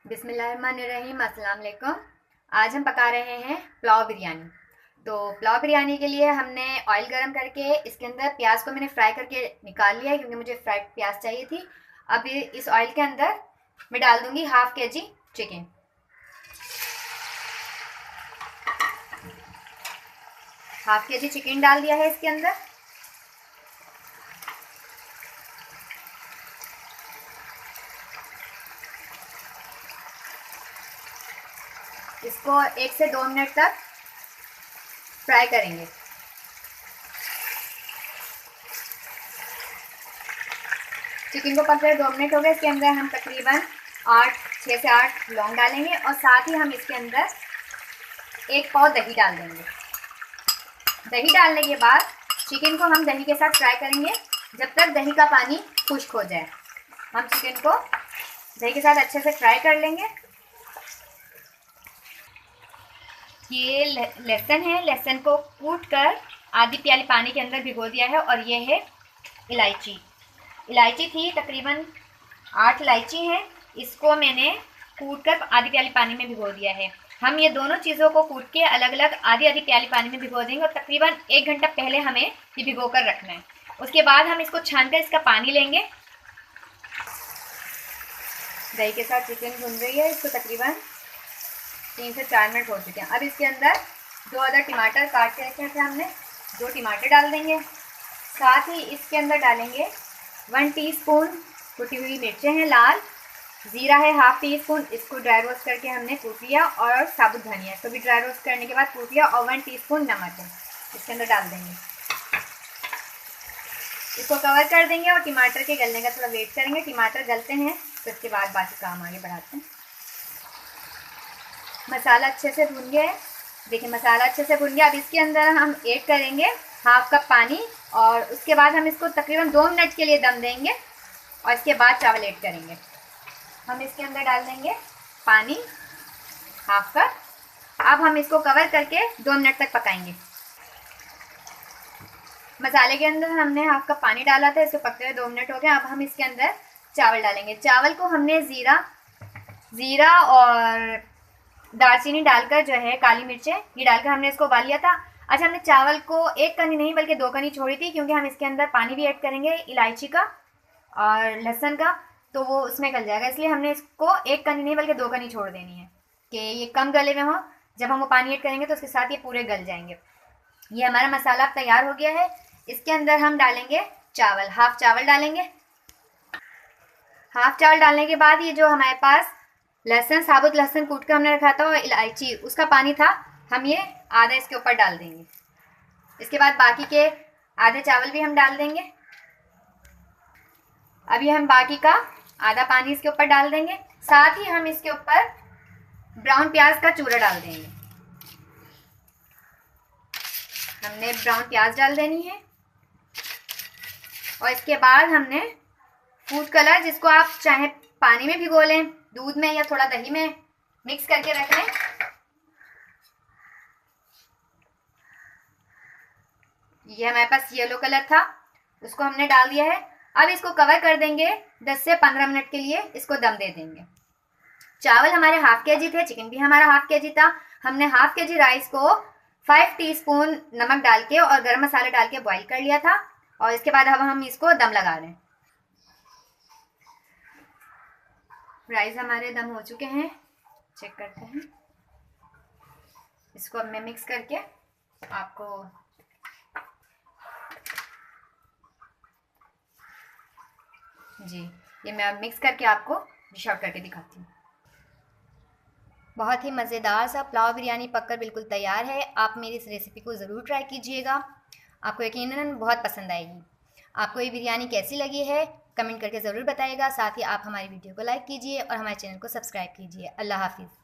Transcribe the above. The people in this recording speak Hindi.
बिस्मिल्लाहिर्रहमानिर्रहीम, अस्सलाम वालेकुम। आज हम पका रहे हैं पुलाव बिरयानी। तो पुलाव बिरयानी के लिए हमने ऑयल गरम करके इसके अंदर प्याज को मैंने फ्राई करके निकाल लिया है, क्योंकि मुझे फ्राइड प्याज चाहिए थी। अब इस ऑयल के अंदर मैं डाल दूंगी half KG chicken. Half KG chicken डाल दिया है इसके अंदर। इसको 1 से 2 मिनट तक फ्राई करेंगे। चिकन को पकते 2 मिनट हो गए। इसके अंदर हम तकरीबन 6 से 8 लौंग डालेंगे और साथ ही हम इसके अंदर 1 पाव दही डाल देंगे। दही डालने के बाद चिकन को हम दही के साथ फ्राई करेंगे जब तक दही का पानी खुश्क हो जाए। हम चिकन को दही के साथ अच्छे से फ्राई कर लेंगे। ये लहसुन है, लहसुन को कूट कर आधी प्याली पानी के अंदर भिगो दिया है। और ये है इलायची। इलायची थी तकरीबन 8 इलायची है, इसको मैंने कूट कर आधी प्याली पानी में भिगो दिया है। हम ये दोनों चीज़ों को कूट के अलग अलग आधी आधी प्याली पानी में भिगो देंगे और तकरीबन 1 घंटा पहले हमें ये भिगो कर रखना है। उसके बाद हम इसको छान कर इसका पानी लेंगे। दही के साथ चिकन भुन रही है, इसको तकरीबन 3 से 4 मिनट हो चुके हैं। अब इसके अंदर 2 अदर टमाटर काट के रखे थे हमने, 2 टमाटर डाल देंगे। साथ ही इसके अंदर डालेंगे 1 टीस्पून कुटी हुई मिर्चें हैं लाल, ज़ीरा है हाफ टी स्पून, इसको ड्राई रोस्ट करके हमने कूट लिया, और साबुत धनिया इसको भी ड्राई रोस्ट करने के बाद कूट लिया, और 1 टीस्पून नमक है इसके अंदर डाल देंगे। इसको कवर कर देंगे और टमाटर के गलने का थोड़ा वेट करेंगे। टमाटर गलते हैं तो इसके बाद बाकी काम आगे बढ़ाते हैं। मसाला अच्छे से भुन गया है, देखिए मसाला अच्छे से भुन गया। अब इसके अंदर हम ऐड करेंगे हाफ कप पानी, और उसके बाद हम इसको तकरीबन 2 मिनट के लिए दम देंगे, और इसके बाद चावल ऐड करेंगे। हम इसके अंदर डाल देंगे पानी हाफ कप। अब हम इसको कवर करके 2 मिनट तक पकाएंगे। मसाले के अंदर हमने हाफ कप पानी डाला था, इसको पकते हुए 2 मिनट हो गए। अब हम इसके अंदर चावल डालेंगे। चावल को हमने ज़ीरा और दालचीनी डालकर, जो है काली मिर्चें, ये डालकर हमने इसको उबाल लिया था। अच्छा, हमने चावल को 1 कनी नहीं बल्कि 2 कनी छोड़ी थी, क्योंकि हम इसके अंदर पानी भी ऐड करेंगे इलायची का और लहसुन का, तो वो उसमें गल जाएगा। इसलिए हमने इसको 1 कनी नहीं बल्कि 2 कनी छोड़ देनी है कि ये कम गले में हो। जब हम वो पानी ऐड करेंगे तो उसके साथ ये पूरे गल जाएंगे। ये हमारा मसाला तैयार हो गया है। इसके अंदर हम डालेंगे चावल, हाफ चावल डालेंगे। हाफ चावल डालने के बाद ये जो हमारे पास लहसुन, साबुत लहसुन कूट कर हमने रखा था, और इलायची, उसका पानी था, हम ये आधा इसके ऊपर डाल देंगे। इसके बाद बाकी के आधे चावल भी हम डाल देंगे। अभी हम बाकी का आधा पानी इसके ऊपर डाल देंगे। साथ ही हम इसके ऊपर ब्राउन प्याज का चूरा डाल देंगे। हमने ब्राउन प्याज डाल देनी है, और इसके बाद हमने फूड कलर, जिसको आप चाहे पानी में भिगो लें, दूध में, या थोड़ा दही में मिक्स करके रख लें। ये हमारे पास येलो कलर था, उसको हमने डाल दिया है। अब इसको कवर कर देंगे 10 से 15 मिनट के लिए, इसको दम दे देंगे। चावल हमारे हाफ केजी थे, चिकन भी हमारा हाफ केजी था। हमने हाफ केजी राइस को 5 टीस्पून नमक डाल के और गरम मसाला डाल के बॉईल कर लिया था, और इसके बाद अब हम इसको दम लगा लें। राइस हमारे दम हो चुके हैं, चेक करते हैं। इसको अब मैं मिक्स करके आपको जी, ये मैं अब मिक्स करके आपको डिश आउट करके दिखाती हूँ। बहुत ही मज़ेदार सा पुलाव बिरयानी पककर बिल्कुल तैयार है। आप मेरी इस रेसिपी को ज़रूर ट्राई कीजिएगा, आपको यकीनन बहुत पसंद आएगी। आपको ये बिरयानी कैसी लगी है कमेंट करके ज़रूर बताइएगा। साथ ही आप हमारी वीडियो को लाइक कीजिए और हमारे चैनल को सब्सक्राइब कीजिए। अल्लाह हाफिज़।